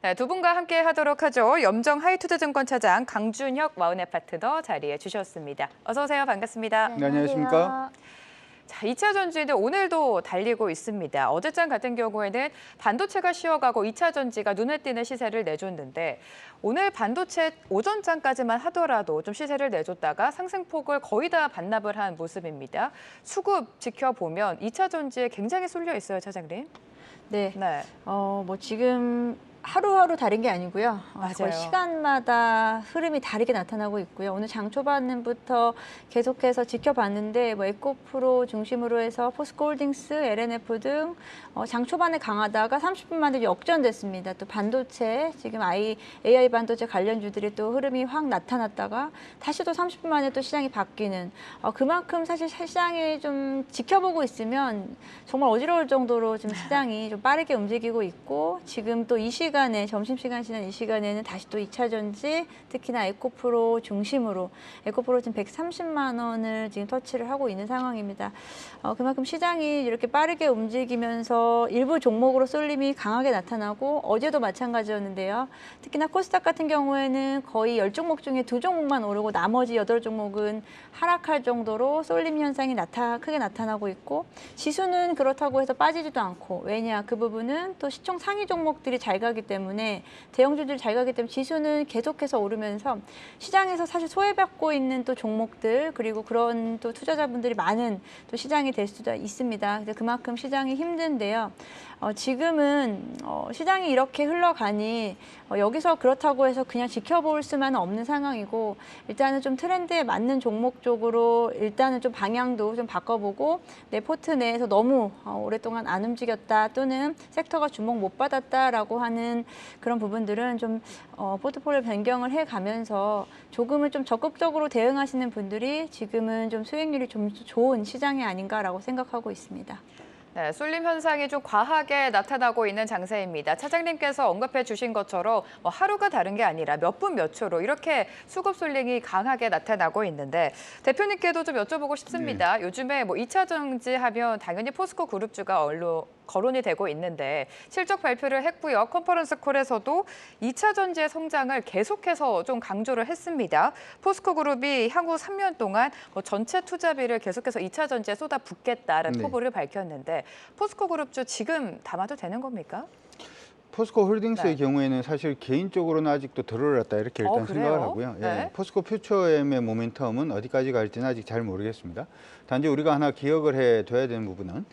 네, 두 분과 함께 하도록 하죠. 염정 하이투자증권 차장 강준혁 와우넷 파트너 자리해 주셨습니다. 어서 오세요. 반갑습니다. 네, 안녕하십니까? 자, 2차 전지는 오늘도 달리고 있습니다. 어제장 같은 경우에는 반도체가 쉬어가고 2차 전지가 눈에 띄는 시세를 내줬는데 오늘 반도체 오전장까지만 하더라도 좀 시세를 내줬다가 상승폭을 거의 다 반납을 한 모습입니다. 수급 지켜보면 2차 전지에 굉장히 쏠려 있어요, 차장님. 네. 네. 지금 하루하루 다른 게 아니고요. 맞아요. 거의 시간마다 흐름이 다르게 나타나고 있고요. 오늘 장 초반부터 계속해서 지켜봤는데 에코프로 중심으로 해서 포스코홀딩스, LNF 등 장 초반에 강하다가 30분 만에 역전됐습니다. 또 반도체, 지금 AI 반도체 관련주들이 또 흐름이 확 나타났다가 다시 또 30분 만에 또 시장이 바뀌는 그만큼 사실 시장이 좀 지켜보고 있으면 정말 어지러울 정도로 지금 시장이 좀 빠르게 움직이고 있고 지금 또 이 시간에 점심시간 지난 이 시간에는 다시 또 2차 전지 특히나 에코프로 중심으로 에코프로 지금 130만 원을 지금 터치를 하고 있는 상황입니다. 그만큼 시장이 이렇게 빠르게 움직이면서 일부 종목으로 쏠림이 강하게 나타나고 어제도 마찬가지였는데요. 특히나 코스닥 같은 경우에는 거의 10종목 중에 2종목만 오르고 나머지 8종목은 하락할 정도로 쏠림 현상이 크게 나타나고 있고 지수는 그렇다고 해서 빠지지도 않고 왜냐 그 부분은 또 시총 상위 종목들이 잘 가기 때문에 대형주들이 잘 가기 때문에 지수는 계속해서 오르면서 시장에서 사실 소외받고 있는 또 종목들 그리고 그런 또 투자자분들이 많은 또 시장이 될 수도 있습니다. 그래서 그만큼 시장이 힘든데요. 지금은 시장이 이렇게 흘러가니 여기서 그렇다고 해서 그냥 지켜볼 수만 없는 상황이고 일단은 좀 트렌드에 맞는 종목 쪽으로 일단은 좀 방향도 좀 바꿔보고 내 포트 내에서 너무 오랫동안 안 움직였다 또는 섹터가 주목 못 받았다라고 하는 그런 부분들은 좀 포트폴리오 변경을 해가면서 조금은 좀 적극적으로 대응하시는 분들이 지금은 좀 수익률이 좀 좋은 시장이 아닌가라고 생각하고 있습니다. 네, 쏠림 현상이 좀 과하게 나타나고 있는 장세입니다. 차장님께서 언급해 주신 것처럼 하루가 다른 게 아니라 몇 분 몇 초로 이렇게 수급 쏠림이 강하게 나타나고 있는데 대표님께도 좀 여쭤보고 싶습니다. 요즘에 2차 전지 하면 당연히 포스코 그룹주가 거론이 되고 있는데 실적 발표를 했고요. 컨퍼런스 콜에서도 2차 전지의 성장을 계속해서 좀 강조를 했습니다. 포스코 그룹이 향후 3년 동안 전체 투자비를 계속해서 2차 전지에 쏟아붓겠다는 포부를 밝혔는데 포스코 그룹주 지금 담아도 되는 겁니까? 포스코 홀딩스의 경우에는 사실 개인적으로는 아직도 덜 올랐다 이렇게 일단 생각을 하고요. 네. 포스코 퓨처엠의 모멘텀은 어디까지 갈지는 아직 잘 모르겠습니다. 단지 우리가 하나 기억을 해둬야 되는 부분은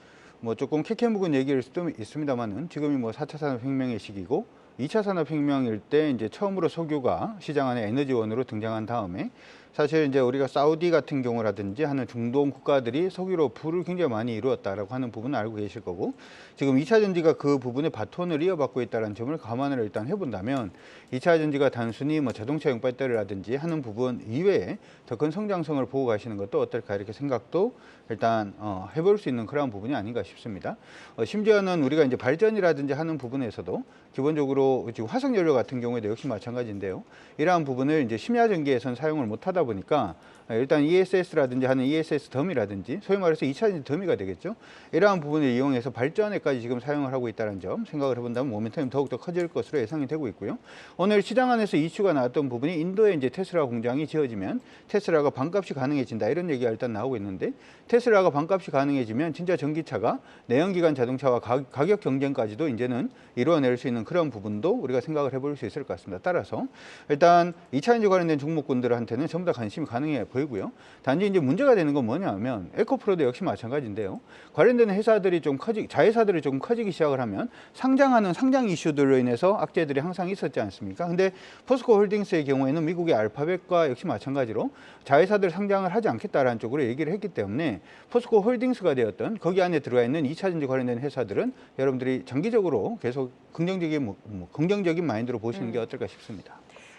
조금 캐캐 묵은 얘기일 수도 있습니다만은 지금이 4차 산업혁명의 시기고 2차 산업혁명일 때 이제 처음으로 석유가 시장 안에 에너지원으로 등장한 다음에 사실 이제 우리가 사우디 같은 경우라든지 하는 중동 국가들이 석유로 부를 굉장히 많이 이루었다라고 하는 부분을 알고 계실 거고 지금 2차 전지가 그 부분의 바톤을 이어받고 있다는 점을 감안을 일단 해본다면 2차 전지가 단순히 자동차용 배터리라든지 하는 부분 이외에 더 큰 성장성을 보고 가시는 것도 어떨까 이렇게 생각도 일단 해볼 수 있는 그런 부분이 아닌가 싶습니다. 심지어는 우리가 이제 발전이라든지 하는 부분에서도 기본적으로 지금 화석연료 같은 경우에도 역시 마찬가지인데요. 이러한 부분을 이제 심야 전기에선 사용을 못하다 보니까 일단 ESS라든지 하는 ESS 더미라든지 소위 말해서 2차 전지 더미가 되겠죠. 이러한 부분을 이용해서 발전에까지 지금 사용을 하고 있다는 점 생각을 해본다면 모멘텀이 더욱더 커질 것으로 예상이 되고 있고요. 오늘 시장 안에서 이슈가 나왔던 부분이 인도에 이제 테슬라 공장이 지어지면 테슬라가 반값이 가능해진다 이런 얘기가 일단 나오고 있는데 테슬라가 반값이 가능해지면 진짜 전기차가 내연기관 자동차와 가격 경쟁까지도 이제는 이루어낼 수 있는 그런 부분도 우리가 생각을 해볼 수 있을 것 같습니다. 따라서 일단 2차 전지 관련된 종목군들한테는 전부 다 관심이 가능해 보이고요. 단지 이제 문제가 되는 건 뭐냐면 에코프로도 역시 마찬가지인데요. 관련된 회사들이 자회사들이 조금 커지기 시작을 하면 상장하는 상장 이슈들로 인해서 악재들이 항상 있었지 않습니까? 근데 포스코 홀딩스의 경우에는 미국의 알파벳과 역시 마찬가지로 자회사들 상장을 하지 않겠다라는 쪽으로 얘기를 했기 때문에 포스코 홀딩스가 되었던 거기 안에 들어가 있는 2차 전지 관련된 회사들은 여러분들이 장기적으로 계속 긍정적인 마인드로 보시는 게 어떨까 싶습니다.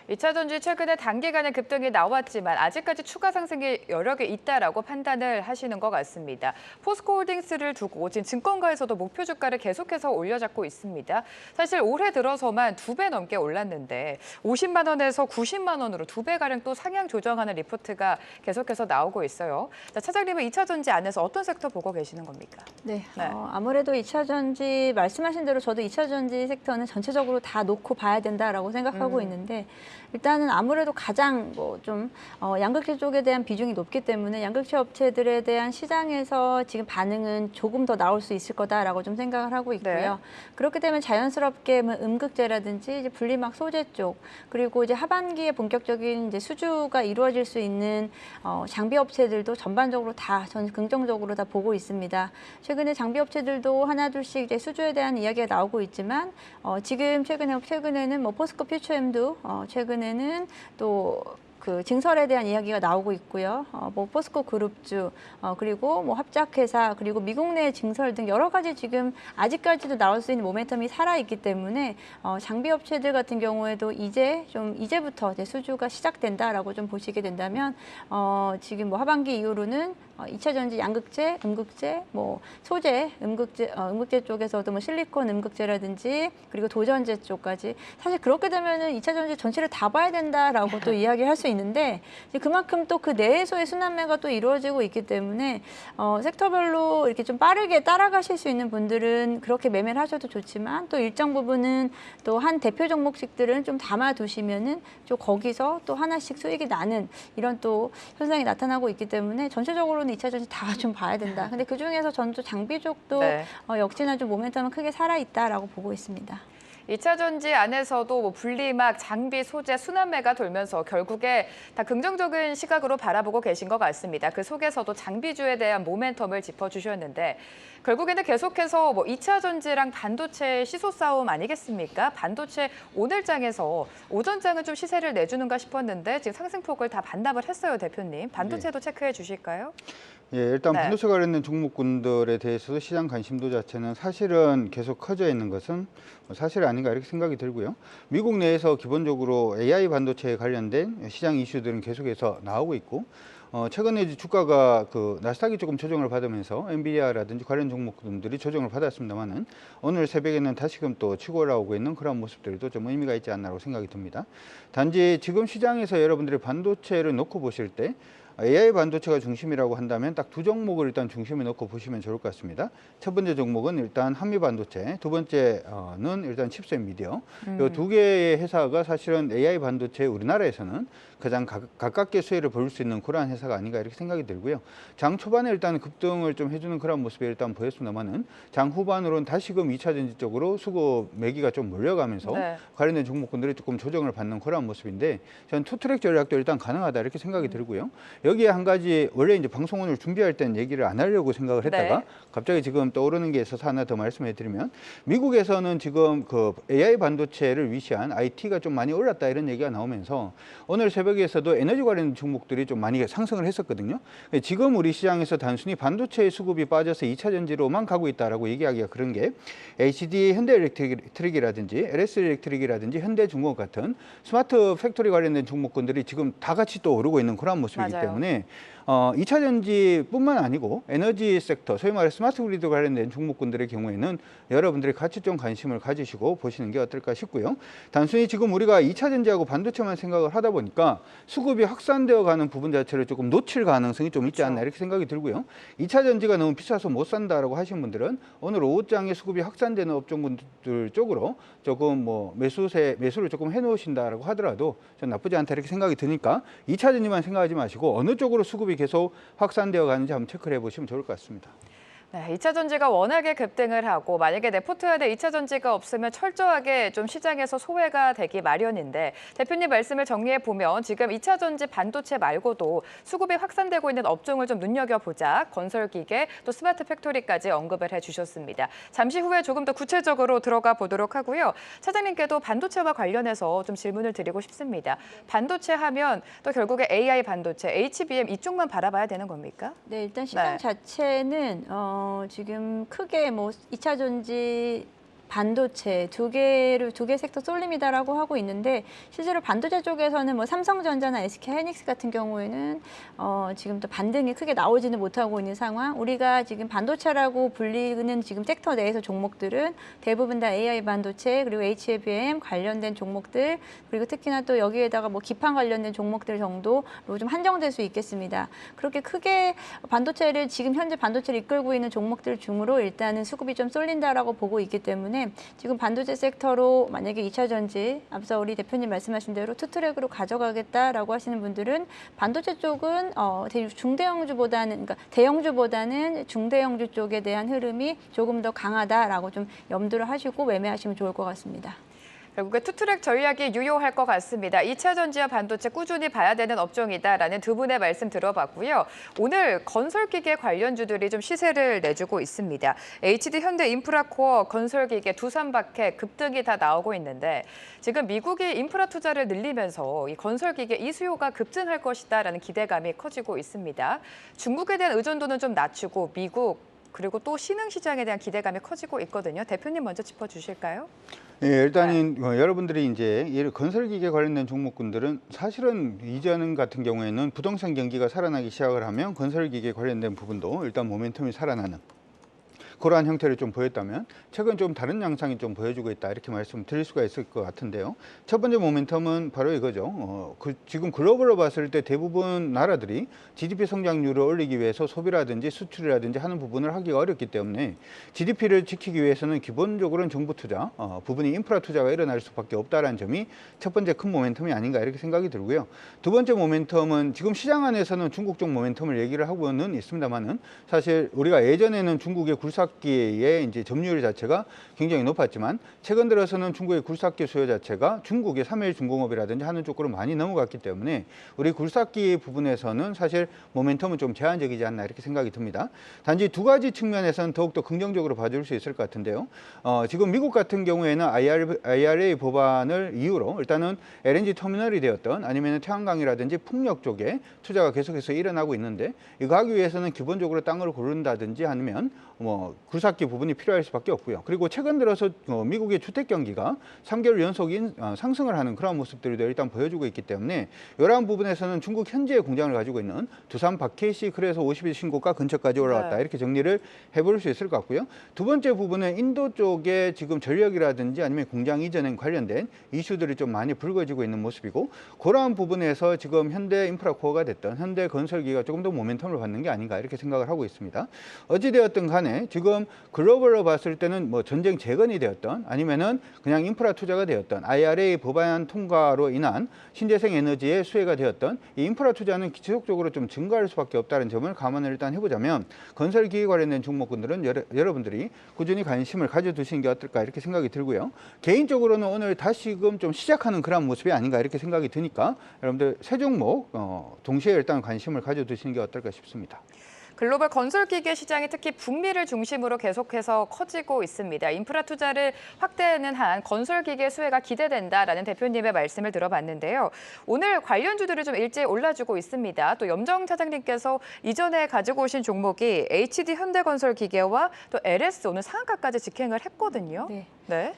2차 전지 최근에 단기간에 급등이 나왔지만 아직까지 추가 상승이 여력이 있다라고 판단을 하시는 것 같습니다. 포스코홀딩스를 두고 지금 증권가에서도 목표 주가를 계속해서 올려잡고 있습니다. 사실 올해 들어서만 2배 넘게 올랐는데 50만 원에서 90만 원으로 2배가량 또 상향 조정하는 리포트가 계속해서 나오고 있어요. 자, 차장님은 2차 전지 안에서 어떤 섹터 보고 계시는 겁니까? 네, 네. 아무래도 2차 전지 말씀하신 대로 저도 2차 전지 섹터는 전체적으로 다 놓고 봐야 된다라고 생각하고 있는데 일단은 아무래도 가장 좀 양극재 쪽에 대한 비중이 높기 때문에 양극재 업체들에 대한 시장에서 지금 반응은 조금 더 나올 수 있을 거다라고 좀 생각을 하고 있고요. 네. 그렇게 되면 자연스럽게 음극재라든지 이제 분리막 소재 쪽 그리고 이제 하반기에 본격적인 이제 수주가 이루어질 수 있는 장비 업체들도 전반적으로 다 전 긍정적으로 다 보고 있습니다. 최근에 장비 업체들도 하나둘씩 이제 수주에 대한 이야기가 나오고 있지만 지금 최근에는 뭐 포스코 퓨처엠도 최근에는 또 그 증설에 대한 이야기가 나오고 있고요. 뭐 포스코 그룹주 그리고 뭐 합작회사 그리고 미국 내 증설 등 여러 가지 지금 아직까지도 나올 수 있는 모멘텀이 살아 있기 때문에 장비 업체들 같은 경우에도 이제부터 이제 수주가 시작된다라고 좀 보시게 된다면 지금 뭐 하반기 이후로는 2차 전지 양극재, 음극재, 뭐 소재, 음극재 쪽에서도 뭐 실리콘 음극재라든지 그리고 도전재 쪽까지 사실 그렇게 되면은 2차 전지 전체를 다 봐야 된다라고 또 이야기할 수 있는데 이제 그만큼 또 그 내에서의 순환매가 또 이루어지고 있기 때문에 섹터별로 이렇게 좀 빠르게 따라가실 수 있는 분들은 그렇게 매매를 하셔도 좋지만 또 일정 부분은 또 한 대표 종목씩들은 좀 담아두시면은 좀 거기서 또 하나씩 수익이 나는 이런 또 현상이 나타나고 있기 때문에 전체적으로는 2차 전지 다 좀 봐야 된다. 근데 그 중에서 전주 장비 쪽도 네. 역시나 좀 모멘텀은 크게 살아 있다라고 보고 있습니다. 2차 전지 안에서도 뭐 분리막, 장비, 소재, 순환매가 돌면서 결국에 다 긍정적인 시각으로 바라보고 계신 것 같습니다. 그 속에서도 장비주에 대한 모멘텀을 짚어주셨는데 결국에는 계속해서 뭐 2차 전지랑 반도체 시소 싸움 아니겠습니까? 반도체 오늘장에서 오전장은 좀 시세를 내주는가 싶었는데 지금 상승폭을 다 반납을 했어요, 대표님. 반도체도 체크해 주실까요? 예, 일단 네. 반도체 관련된 종목군들에 대해서도 시장 관심도 자체는 사실은 계속 커져 있는 것은 사실 아닌가 이렇게 생각이 들고요. 미국 내에서 기본적으로 AI 반도체에 관련된 시장 이슈들은 계속해서 나오고 있고 최근에 이제 주가가 그 나스닥이 조금 조정을 받으면서 엔비디아라든지 관련 종목들이 조정을 받았습니다만은 오늘 새벽에는 다시금 또 치고 올라오고 있는 그런 모습들도 좀 의미가 있지 않나라고 생각이 듭니다. 단지 지금 시장에서 여러분들이 반도체를 놓고 보실 때 AI 반도체가 중심이라고 한다면 딱 두 종목을 일단 중심에 놓고 보시면 좋을 것 같습니다. 첫 번째 종목은 일단 한미 반도체, 두 번째는 일단 칩셋 미디어. 이 두 개의 회사가 사실은 AI 반도체 우리나라에서는 가장 가깝게 수혜를 볼 수 있는 그러한 회사가 아닌가 이렇게 생각이 들고요. 장 초반에 일단 급등을 좀 해주는 그런 모습이 일단 보였습니다만은 장 후반으로는 다시금 2차 전지 쪽으로 수급 매기가 좀 몰려가면서 네. 관련된 종목군들이 조금 조정을 받는 그런 모습인데 저는 투트랙 전략도 일단 가능하다 이렇게 생각이 들고요. 여기에 한 가지 원래 이제 방송을 준비할 땐 얘기를 안 하려고 생각을 했다가 네. 갑자기 지금 떠오르는 게 있어서 하나 더 말씀해 드리면 미국에서는 지금 그 AI 반도체를 위시한 IT가 좀 많이 올랐다 이런 얘기가 나오면서 오늘 새벽에서도 에너지 관련 종목들이 좀 많이 상승을 했었거든요. 지금 우리 시장에서 단순히 반도체 수급이 빠져서 2차 전지로만 가고 있다라고 얘기하기가 그런 게 HD 현대일렉트릭이라든지 LS일렉트릭이라든지 현대중공업 같은 스마트 팩토리 관련된 종목군들이 지금 다 같이 또 오르고 있는 그런 모습이기 맞아요. 때문에 2차 전지뿐만 아니고 에너지 섹터, 소위 말해 스마트 그리드 관련된 종목군들의 경우에는 여러분들이 같이 좀 관심을 가지시고 보시는 게 어떨까 싶고요. 단순히 지금 우리가 2차 전지하고 반도체만 생각을 하다 보니까 수급이 확산되어 가는 부분 자체를 조금 놓칠 가능성이 좀 있지 않나 이렇게 생각이 들고요. 2차 전지가 너무 비싸서 못 산다라고 하시는 분들은 오늘 오후장에 수급이 확산되는 업종분들 쪽으로 조금 뭐 매수를 조금 해놓으신다라고 하더라도 전 나쁘지 않다 이렇게 생각이 드니까 2차 전지만 생각하지 마시고 어느 쪽으로 수급이 계속 확산되어 가는지 한번 체크를 해보시면 좋을 것 같습니다. 네, 2차 전지가 워낙에 급등을 하고 만약에 내 포트fol리오에 2차 전지가 없으면 철저하게 좀 시장에서 소외가 되기 마련인데 대표님 말씀을 정리해 보면 지금 2차 전지 반도체 말고도 수급이 확산되고 있는 업종을 좀 눈여겨보자. 건설기계 또 스마트 팩토리까지 언급을 해주셨습니다. 잠시 후에 조금 더 구체적으로 들어가 보도록 하고요. 차장님께도 반도체와 관련해서 좀 질문을 드리고 싶습니다. 반도체 하면 또 결국에 AI 반도체, HBM 이쪽만 바라봐야 되는 겁니까? 네, 일단 시장 네. 자체는 지금 크게 뭐 2차 전지 반도체 두 개 섹터 쏠림이다라고 하고 있는데 실제로 반도체 쪽에서는 뭐 삼성전자나 SK하이닉스 같은 경우에는 지금 또 반등이 크게 나오지는 못하고 있는 상황. 우리가 지금 반도체라고 불리는 지금 섹터 내에서 종목들은 대부분 다 AI 반도체 그리고 HBM 관련된 종목들 그리고 특히나 또 여기에다가 뭐 기판 관련된 종목들 정도로 좀 한정될 수 있겠습니다. 그렇게 크게 반도체를 지금 현재 반도체를 이끌고 있는 종목들 중으로 일단은 수급이 좀 쏠린다라고 보고 있기 때문에 지금 반도체 섹터로 만약에 2차 전지 앞서 우리 대표님 말씀하신 대로 투트랙으로 가져가겠다라고 하시는 분들은 반도체 쪽은 중대형주보다는 그러니까 대형주보다는 중대형주 쪽에 대한 흐름이 조금 더 강하다라고 좀 염두를 하시고 매매하시면 좋을 것 같습니다. 결국에 투트랙 전략이 유효할 것 같습니다. 2차 전지와 반도체 꾸준히 봐야 되는 업종이다라는 두 분의 말씀 들어봤고요. 오늘 건설기계 관련주들이 좀 시세를 내주고 있습니다. HD 현대인프라코어, 건설기계, 두산박해 급등이 다 나오고 있는데 지금 미국이 인프라 투자를 늘리면서 이 건설기계 이 수요가 급증할 것이다라는 기대감이 커지고 있습니다. 중국에 대한 의존도는 좀 낮추고 미국 그리고 또 신흥시장에 대한 기대감이 커지고 있거든요. 대표님 먼저 짚어주실까요? 예, 일단은 여러분들이 이제 이 건설기계 관련된 종목군들은 사실은 이전 같은 경우에는 부동산 경기가 살아나기 시작을 하면 건설기계 관련된 부분도 일단 모멘텀이 살아나는 그러한 형태를 좀 보였다면 최근 좀 다른 양상이 좀 보여주고 있다 이렇게 말씀드릴 수가 있을 것 같은데요. 첫 번째 모멘텀은 바로 이거죠. 지금 글로벌로 봤을 때 대부분 나라들이 GDP 성장률을 올리기 위해서 소비라든지 수출이라든지 하는 부분을 하기가 어렵기 때문에 GDP를 지키기 위해서는 기본적으로는 정부 투자, 부분이 인프라 투자가 일어날 수밖에 없다는 점이 첫 번째 큰 모멘텀이 아닌가 이렇게 생각이 들고요. 두 번째 모멘텀은 지금 시장 안에서는 중국 쪽 모멘텀을 얘기를 하고는 있습니다만은 사실 우리가 예전에는 중국의 굴삭기의 이제 점유율 자체가 굉장히 높았지만 최근 들어서는 중국의 굴삭기 수요 자체가 중국의 3일 중공업이라든지 하는 쪽으로 많이 넘어갔기 때문에 우리 굴삭기 부분에서는 사실 모멘텀은 좀 제한적이지 않나 이렇게 생각이 듭니다. 단지 두 가지 측면에서는 더욱더 긍정적으로 봐줄 수 있을 것 같은데요. 지금 미국 같은 경우에는 IRA 법안을 이유로 일단은 LNG 터미널이 되었던 아니면 태양광이라든지 풍력 쪽에 투자가 계속해서 일어나고 있는데 이거 하기 위해서는 기본적으로 땅을 고른다든지 아니면 굴삭기 부분이 필요할 수밖에 없고요. 그리고 최근 들어서 미국의 주택 경기가 3개월 연속 상승을 하는 그런 모습들도 일단 보여주고 있기 때문에 이러한 부분에서는 중국 현지의 공장을 가지고 있는 두산 박케이시 그래서 50일 신고가 근처까지 올라왔다 이렇게 정리를 해볼 수 있을 것 같고요. 두 번째 부분은 인도 쪽에 지금 전력이라든지 아니면 공장 이전에 관련된 이슈들이 좀 많이 불거지고 있는 모습이고 그러한 부분에서 지금 현대 인프라코어가 됐던 현대 건설기가 조금 더 모멘텀을 받는 게 아닌가 이렇게 생각을 하고 있습니다. 어찌되었든 간에 지금 글로벌로 봤을 때는 뭐 전쟁 재건이 되었던 아니면은 그냥 인프라 투자가 되었던 IRA 법안 통과로 인한 신재생 에너지의 수혜가 되었던 이 인프라 투자는 지속적으로 좀 증가할 수밖에 없다는 점을 감안을 일단 해보자면 건설기계 관련된 종목군들은 여러분들이 꾸준히 관심을 가져두시는 게 어떨까 이렇게 생각이 들고요. 개인적으로는 오늘 다시금 좀 시작하는 그런 모습이 아닌가 이렇게 생각이 드니까 여러분들 세 종목 동시에 일단 관심을 가져두시는 게 어떨까 싶습니다. 글로벌 건설기계 시장이 특히 북미를 중심으로 계속해서 커지고 있습니다. 인프라 투자를 확대하는 한 건설기계 수혜가 기대된다라는 대표님의 말씀을 들어봤는데요. 오늘 관련주들을 좀 일제히 올라주고 있습니다. 또 염정 차장님께서 이전에 가지고 오신 종목이 HD 현대건설기계와 또 LS 오늘 상한가까지 직행을 했거든요. 네.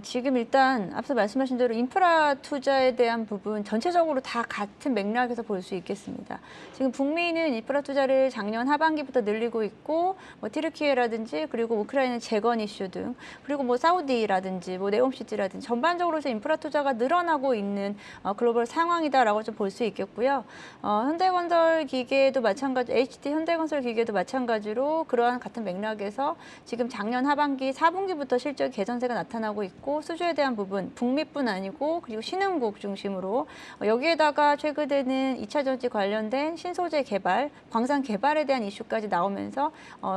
지금 일단 앞서 말씀하신 대로 인프라 투자에 대한 부분 전체적으로 다 같은 맥락에서 볼 수 있겠습니다. 지금 북미는 인프라 투자를 작년 하반기부터 늘리고 있고 튀르키예라든지 그리고 우크라이나 재건 이슈 등 그리고 사우디라든지 네옴시티라든지 전반적으로 인프라 투자가 늘어나고 있는 글로벌 상황이다라고 좀 볼 수 있겠고요. 현대건설기계도 마찬가지, HD 현대건설기계도 마찬가지로 그러한 같은 맥락에서 지금 작년 하반기 4분기부터 실적 개선세가 나타나고 있고 수주에 대한 부분 북미뿐 아니고 그리고 신흥국 중심으로 여기에다가 최근에는 2차 전지 관련된 신소재 개발, 광산 개발에 대한 이슈까지 나오면서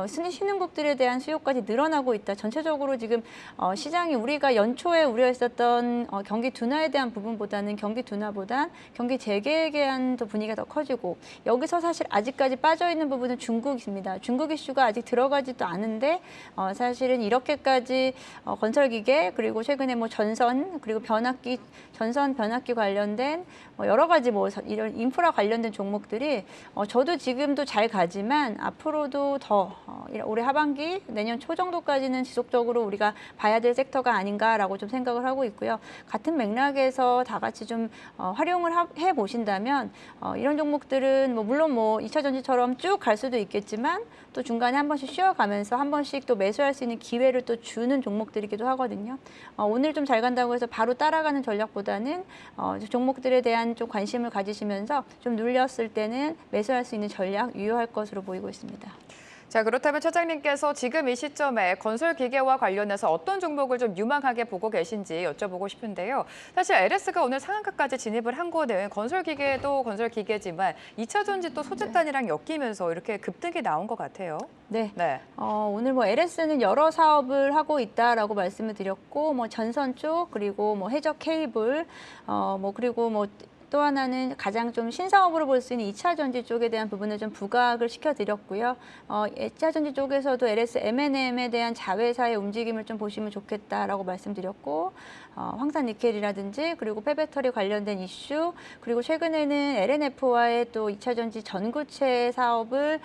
신흥국들에 대한 수요까지 늘어나고 있다. 전체적으로 지금 시장이 우리가 연초에 우려했었던 경기 둔화에 대한 부분보다는 경기 둔화보단 경기 재개에 대한 분위기가 더 커지고 여기서 사실 아직까지 빠져있는 부분은 중국입니다. 중국 이슈가 아직 들어가지도 않은데 사실은 이렇게까지 건설기계 기계, 그리고 최근에 뭐 전선, 그리고 전선 변압기 관련된 여러 가지 뭐 이런 인프라 관련된 종목들이 저도 지금도 잘 가지만 앞으로도 더 올해 하반기, 내년 초 정도까지는 지속적으로 우리가 봐야 될 섹터가 아닌가라고 좀 생각을 하고 있고요. 같은 맥락에서 다 같이 좀 활용을 해 보신다면 이런 종목들은 뭐 물론 뭐 2차 전지처럼 쭉 갈 수도 있겠지만 또 중간에 한 번씩 쉬어가면서 한 번씩 또 매수할 수 있는 기회를 또 주는 종목들이기도 하거든요. 오늘 좀 잘 간다고 해서 바로 따라가는 전략보다는 종목들에 대한 좀 관심을 가지시면서 좀 눌렸을 때는 매수할 수 있는 전략 유효할 것으로 보이고 있습니다. 자, 그렇다면 차장님께서 지금 이 시점에 건설 기계와 관련해서 어떤 종목을 좀 유망하게 보고 계신지 여쭤보고 싶은데요. 사실 LS가 오늘 상한가까지 진입을 한 거는 건설 기계도 건설 기계지만 2차 전지 또 소재단이랑 엮이면서 이렇게 급등이 나온 것 같아요. 네. 네. 오늘 뭐 LS는 여러 사업을 하고 있다라고 말씀을 드렸고, 뭐 전선 쪽, 그리고 뭐 해적 케이블, 그리고 뭐 또 하나는 가장 좀 신사업으로 볼 수 있는 2차 전지 쪽에 대한 부분을 좀 부각을 시켜드렸고요. 2차 전지 쪽에서도 LS M&M에 대한 자회사의 움직임을 좀 보시면 좋겠다라고 말씀드렸고, 황산니켈이라든지 그리고 폐배터리 관련된 이슈, 그리고 최근에는 LNF와의 또 2차 전지 전구체 사업을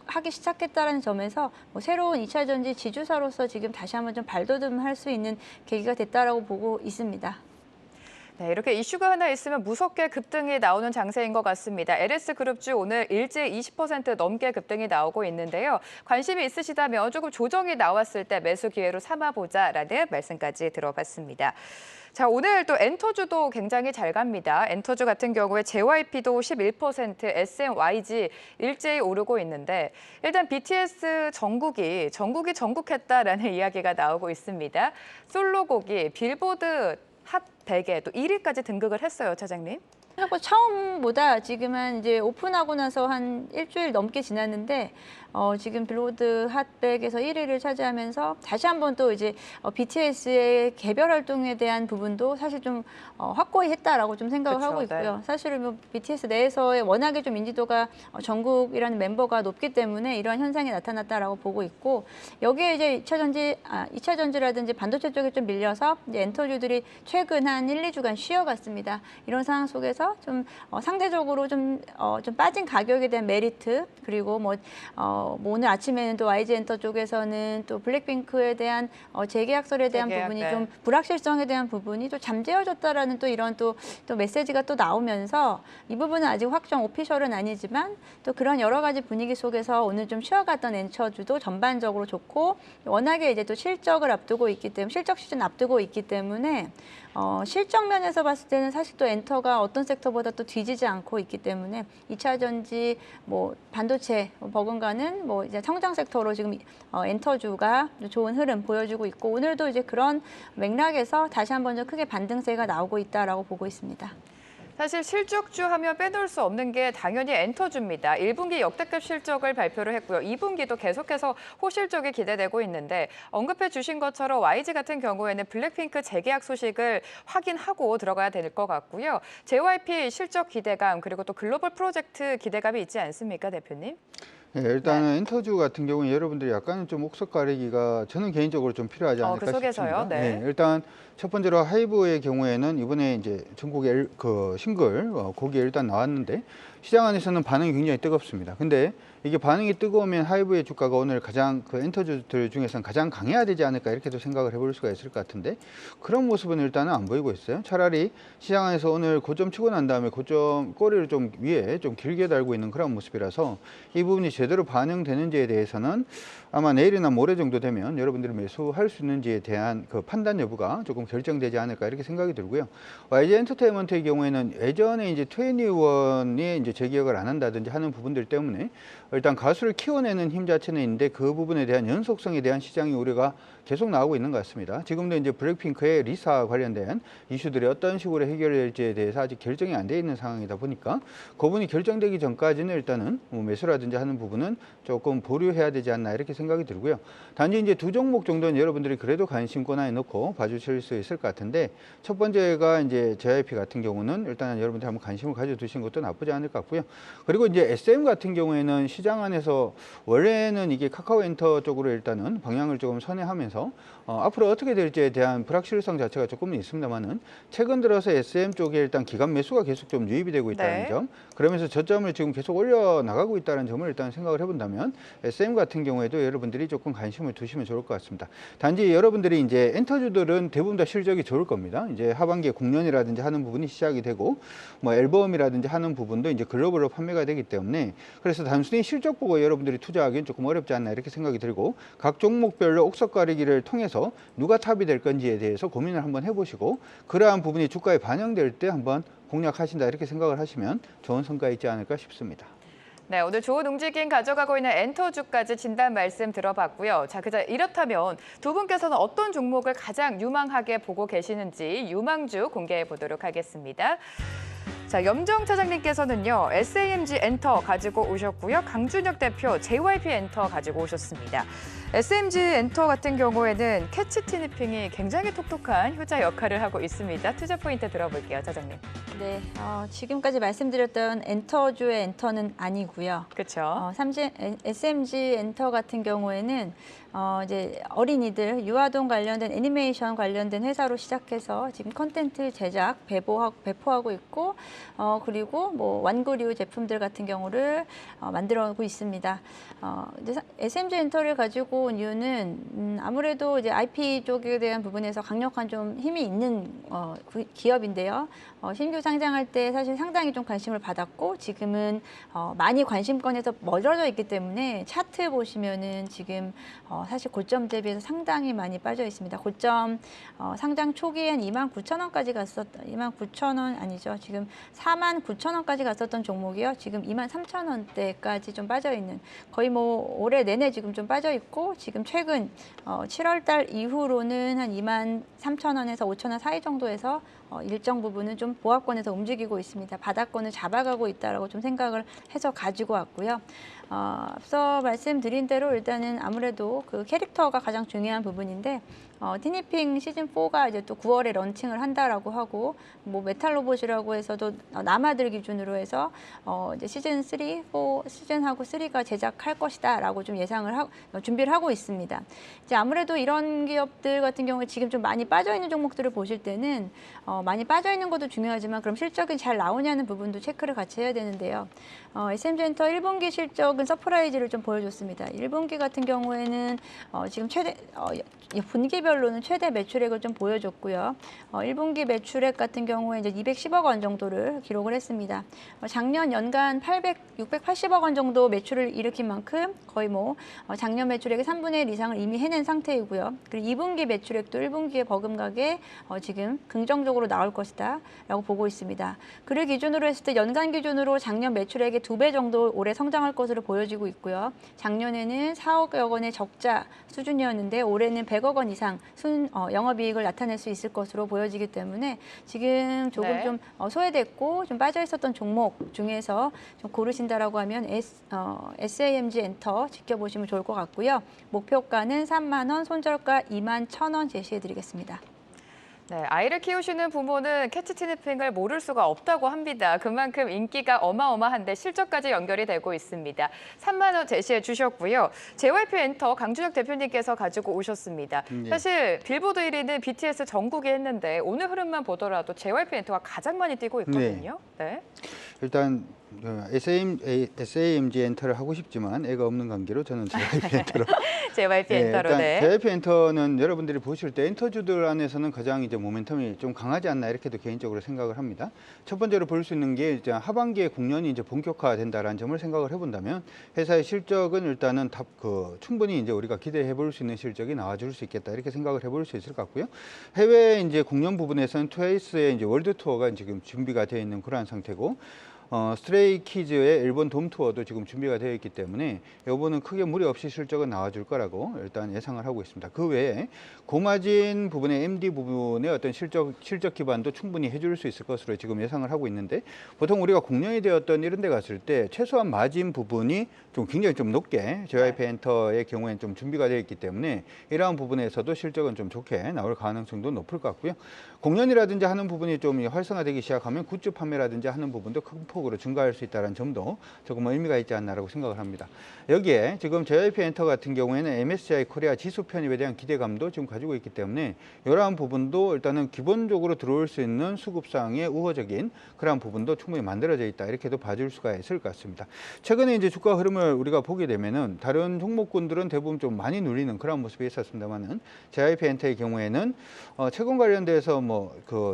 하기 시작했다는 점에서 뭐 새로운 2차 전지 지주사로서 지금 다시 한번 좀 발돋움할 수 있는 계기가 됐다라고 보고 있습니다. 네, 이렇게 이슈가 하나 있으면 무섭게 급등이 나오는 장세인 것 같습니다. LS그룹주 오늘 일제 20% 넘게 급등이 나오고 있는데요. 관심이 있으시다면 조금 조정이 나왔을 때 매수 기회로 삼아보자라는 말씀까지 들어봤습니다. 자, 오늘 또 엔터주도 굉장히 잘 갑니다. 엔터주 같은 경우에 JYP도 11%, SMYG 일제히 오르고 있는데 일단 BTS 정국이 정국했다라는 이야기가 나오고 있습니다. 솔로곡이 빌보드 핫 100에 또 1위까지 등극을 했어요, 차장님. 하고 처음보다 지금은 이제 오픈하고 나서 한 일주일 넘게 지났는데 지금 빌보드 핫백에서 1위를 차지하면서 다시 한번 또 이제 BTS의 개별 활동에 대한 부분도 사실 좀 확고히 했다라고 좀 생각을 그쵸, 하고 있고요. 네. 사실은 뭐 BTS 내에서의 워낙에 좀 인지도가 정국이라는 멤버가 높기 때문에 이러한 현상이 나타났다라고 보고 있고, 여기에 이제 2차 전지라든지 반도체 쪽에 좀 밀려서 이제 엔터주들이 최근 한 1, 2주간 쉬어갔습니다. 이런 상황 속에서 좀 상대적으로 좀 빠진 가격에 대한 메리트, 그리고 뭐 오늘 아침에는 또 YG엔터 쪽에서는 또 블랙핑크에 대한 재계약설에 대한 재계약, 부분이 네. 좀 불확실성에 대한 부분이 또 잠재워졌다라는 또 이런 또 메시지가 또 나오면서 이 부분은 아직 확정 오피셜은 아니지만 또 그런 여러 가지 분위기 속에서 오늘 좀 쉬어갔던 엔처주도 전반적으로 좋고, 워낙에 이제 또 실적을 앞두고 있기 때문에 실적 시즌 앞두고 있기 때문에 실적 면에서 봤을 때는 사실 또 엔터가 어떤 섹터보다 또 뒤지지 않고 있기 때문에 2차 전지 뭐 반도체 버금가는 뭐 이제 성장 섹터로 지금 엔터주가 좋은 흐름 보여주고 있고, 오늘도 이제 그런 맥락에서 다시 한번 좀 크게 반등세가 나오고 있다라고 보고 있습니다. 사실 실적주 하면 빼놓을 수 없는 게 당연히 엔터주입니다. 1분기 역대급 실적을 발표를 했고요. 2분기도 계속해서 호실적이 기대되고 있는데 언급해 주신 것처럼 YG 같은 경우에는 블랙핑크 재계약 소식을 확인하고 들어가야 될 것 같고요. JYP 실적 기대감, 그리고 또 글로벌 프로젝트 기대감이 있지 않습니까, 대표님? 네, 일단은 엔터주 같은 경우는 여러분들이 약간은 좀 옥석 가리기가 저는 개인적으로 좀 필요하지 않을까 그 속에서요? 싶습니다. 네. 일단 첫 번째로 하이브의 경우에는 이번에 이제 전국의 싱글 곡이 일단 나왔는데 시장 안에서는 반응이 굉장히 뜨겁습니다. 근데 이게 반응이 뜨거우면 하이브의 주가가 오늘 가장 엔터주들 중에서는 가장 강해야 되지 않을까 이렇게도 생각을 해볼 수가 있을 것 같은데 그런 모습은 일단은 안 보이고 있어요. 차라리 시장 안에서 오늘 고점 치고 난 다음에 고점 꼬리를 좀 위에 좀 길게 달고 있는 그런 모습이라서 이 부분이 제대로 반영되는지에 대해서는 아마 내일이나 모레 정도 되면 여러분들이 매수할 수 있는지에 대한 그 판단 여부가 조금 결정되지 않을까 이렇게 생각이 들고요. YG 엔터테인먼트의 경우에는 예전에 이제 21이 이제 재기억을 안 한다든지 하는 부분들 때문에 일단 가수를 키워내는 힘 자체는 있는데 그 부분에 대한 연속성에 대한 시장의 우려가 계속 나오고 있는 것 같습니다. 지금도 이제 블랙핑크의 리사 관련된 이슈들이 어떤 식으로 해결될지에 대해서 아직 결정이 안 돼 있는 상황이다 보니까 그 부분이 결정되기 전까지는 일단은 뭐 매수라든지 하는 부분은 조금 보류해야 되지 않나 이렇게 생각이 들고요. 단지 이제 두 종목 정도는 여러분들이 그래도 관심 권한에 넣고 봐주실 수 있을 것 같은데 첫 번째가 이제 JYP 같은 경우는 일단 여러분들 한번 관심을 가져두신 것도 나쁘지 않을 것 같고요. 그리고 이제 SM 같은 경우에는 시장 안에서 원래는 이게 카카오엔터 쪽으로 일단은 방향을 조금 선회하면서 하면서 앞으로 어떻게 될지에 대한 불확실성 자체가 조금은 있습니다만은 최근 들어서 SM 쪽에 일단 기관 매수가 계속 좀 유입이 되고 있다는 네. 점, 그러면서 저점을 지금 계속 올려 나가고 있다는 점을 일단 생각을 해본다면 SM 같은 경우에도 여러분들이 조금 관심을 두시면 좋을 것 같습니다. 단지 여러분들이 이제 엔터주들은 대부분 다 실적이 좋을 겁니다. 이제 하반기에 공연이라든지 하는 부분이 시작이 되고 뭐 앨범이라든지 하는 부분도 이제 글로벌로 판매가 되기 때문에 그래서 단순히 실적 보고 여러분들이 투자하기는 조금 어렵지 않나 이렇게 생각이 들고 각 종목별로 옥석 가리기를 통해서 누가 탑이 될 건지에 대해서 고민을 한번 해보시고 그러한 부분이 주가에 반영될 때 한번 공략하신다 이렇게 생각을 하시면 좋은 성과 있지 않을까 싶습니다. 네, 오늘 좋은 움직임 가져가고 있는 엔터주까지 진단 말씀 들어봤고요. 자, 이렇다면 두 분께서는 어떤 종목을 가장 유망하게 보고 계시는지 유망주 공개해 보도록 하겠습니다. 자, 염정 차장님께서는요, SAMG 엔터 가지고 오셨고요. 강준혁 대표 JYP 엔터 가지고 오셨습니다. SMG 엔터 같은 경우에는 캐치 티니핑이 굉장히 똑똑한 효자 역할을 하고 있습니다. 투자 포인트 들어볼게요, 차장님. 네, 지금까지 말씀드렸던 엔터주의 엔터는 아니고요. 그렇죠. SMG 엔터 같은 경우에는 이제 어린이들 유아동 관련된 애니메이션 관련된 회사로 시작해서 지금 컨텐츠 제작 배포하고 있고 그리고 뭐 완구류 제품들 같은 경우를 만들어오고 있습니다. SMG 엔터를 가지고 온 이유는 아무래도 이제 IP 쪽에 대한 부분에서 강력한 좀 힘이 있는 기업인데요. 신규 상장할 때 사실 상당히 좀 관심을 받았고 지금은 많이 관심권에서 멀어져 있기 때문에 차트 보시면은 지금 사실 고점 대비해서 상당히 많이 빠져 있습니다. 고점 상장 초기엔 29,000원까지 29,000원 아니죠. 지금 49,000원까지 갔었던 종목이요. 지금 23,000원대까지 좀 빠져 있는 거의 뭐 올해 내내 지금 좀 빠져 있고 지금 최근 7월 달 이후로는 한 23,000원에서 5,000원 사이 정도에서 일정 부분은 좀 보합권에서 움직이고 있습니다. 바닥권을 잡아가고 있다라고 좀 생각을 해서 가지고 왔고요. 앞서 말씀드린 대로 일단은 아무래도 그 캐릭터가 가장 중요한 부분인데 티니핑 시즌 4가 이제 또 9월에 런칭을 한다라고 하고 뭐 메탈 로봇이라고 해서도 남아들 기준으로 해서 이제 시즌 3, 4 시즌하고 3가 제작할 것이다라고 좀 준비를 하고 있습니다. 이제 아무래도 이런 기업들 같은 경우에 지금 좀 많이 빠져 있는 종목들을 보실 때는 많이 빠져 있는 것도 중요하지만 그럼 실적이 잘 나오냐는 부분도 체크를 같이 해야 되는데요. SMG 엔터 1분기 실적은 서프라이즈를 좀 보여줬습니다. 1분기 같은 경우에는 지금 분기별로는 최대 매출액을 좀 보여줬고요. 1분기 매출액 같은 경우에 이제 210억 원 정도를 기록을 했습니다. 작년 연간 680억 원 정도 매출을 일으킨 만큼 거의 뭐 작년 매출액의 3분의 1 이상을 이미 해낸 상태이고요. 그리고 2분기 매출액도 1분기에 버금가게 지금 긍정적으로 나올 것이다 라고 보고 있습니다. 그를 기준으로 했을 때 연간 기준으로 작년 매출액의 2배 정도 올해 성장할 것으로 보여지고 있고요. 작년에는 4억여 원의 적자 수준이었는데 올해는 100억 원 이상 영업이익을 나타낼 수 있을 것으로 보여지기 때문에 지금 조금 네. 좀 소외됐고 좀 빠져 있었던 종목 중에서 좀 고르신다라고 하면 SAMG 엔터 지켜보시면 좋을 것 같고요. 목표가는 3만 원, 손절가 21,000원 제시해드리겠습니다. 네, 아이를 키우시는 부모는 캐치 티니핑을 모를 수가 없다고 합니다. 그만큼 인기가 어마어마한데 실적까지 연결이 되고 있습니다. 3만 원 제시해 주셨고요. JYP 엔터 강준혁 대표님께서 가지고 오셨습니다. 네. 사실 빌보드 1위는 BTS 정국이 했는데 오늘 흐름만 보더라도 JYP 엔터가 가장 많이 뛰고 있거든요. 네. 일단 SAMG 엔터를 하고 싶지만 애가 없는 관계로 저는 JYP 엔터로 JYP 엔터로 일단 네. JYP 엔터는 여러분들이 보실 때 엔터주들 안에서는 가장 이제 모멘텀이 좀 강하지 않나 이렇게도 개인적으로 생각을 합니다. 첫 번째로 볼 수 있는 게 이제 하반기에 공연이 이제 본격화된다라는 점을 생각을 해본다면 회사의 실적은 일단은 충분히 이제 우리가 기대해 볼 수 있는 실적이 나와줄 수 있겠다 이렇게 생각을 해볼 수 있을 것 같고요. 해외 이제 공연 부분에서는 트웨이스의 이제 월드 투어가 지금 준비가 되어 있는 그러한 상태고. 스트레이 키즈의 일본 돔 투어도 지금 준비가 되어 있기 때문에 이번은 크게 무리 없이 실적은 나와줄 거라고 일단 예상을 하고 있습니다. 그 외에 고마진 부분의 MD 부분의 어떤 실적 기반도 충분히 해줄 수 있을 것으로 지금 예상을 하고 있는데 보통 우리가 공연이 되었던 이런 데 갔을 때 최소한 마진 부분이 좀 굉장히 좀 높게 JYP 엔터의 경우에는 좀 준비가 되어 있기 때문에 이러한 부분에서도 실적은 좀 좋게 나올 가능성도 높을 것 같고요. 공연이라든지 하는 부분이 좀 활성화되기 시작하면 굿즈 판매라든지 하는 부분도 큰 폭으로 증가할 수 있다는 점도 조금 의미가 있지 않나라고 생각을 합니다. 여기에 지금 JYP 엔터 같은 경우에는 MSCI 코리아 지수 편입에 대한 기대감도 지금 가지고 있기 때문에 이러한 부분도 일단은 기본적으로 들어올 수 있는 수급상의 우호적인 그러한 부분도 충분히 만들어져 있다, 이렇게도 봐줄 수가 있을 것 같습니다. 최근에 이제 주가 흐름을 우리가 보게 되면은 다른 종목군들은 대부분 좀 많이 눌리는 그런 모습이 있었습니다만은 JYP 엔터의 경우에는 채권 관련돼서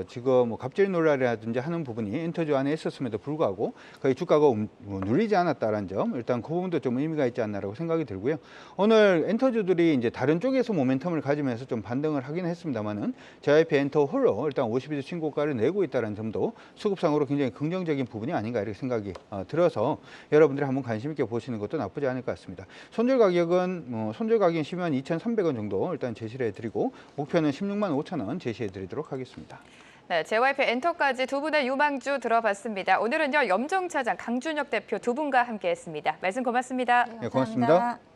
지금 갑질 논란이라든지 하는 부분이 엔터주 안에 있었음에도 불구하고 거의 주가가 눌리지 않았다라는 점, 일단 그 부분도 좀 의미가 있지 않나라고 생각이 들고요. 오늘 엔터주들이 이제 다른 쪽에서 모멘텀을 가지면서 좀 반등을 하긴 했습니다만은 JYP 엔터 홀로 일단 52주 신고가를 내고 있다는 점도 수급상으로 굉장히 긍정적인 부분이 아닌가 이렇게 생각이 들어서 여러분들이 한번 관심 있게 보시는 것도 나쁘지 않을 것 같습니다. 손절 가격은 손절 가격은 12만 2,300원 정도 일단 제시를 해드리고 목표는 16만 5천 원 제시해드리도록 하겠습니다. 네, JYP 엔터까지 두 분의 유망주 들어봤습니다. 오늘은요, 염정차장 강준혁 대표 두 분과 함께했습니다. 말씀 고맙습니다. 네, 고맙습니다.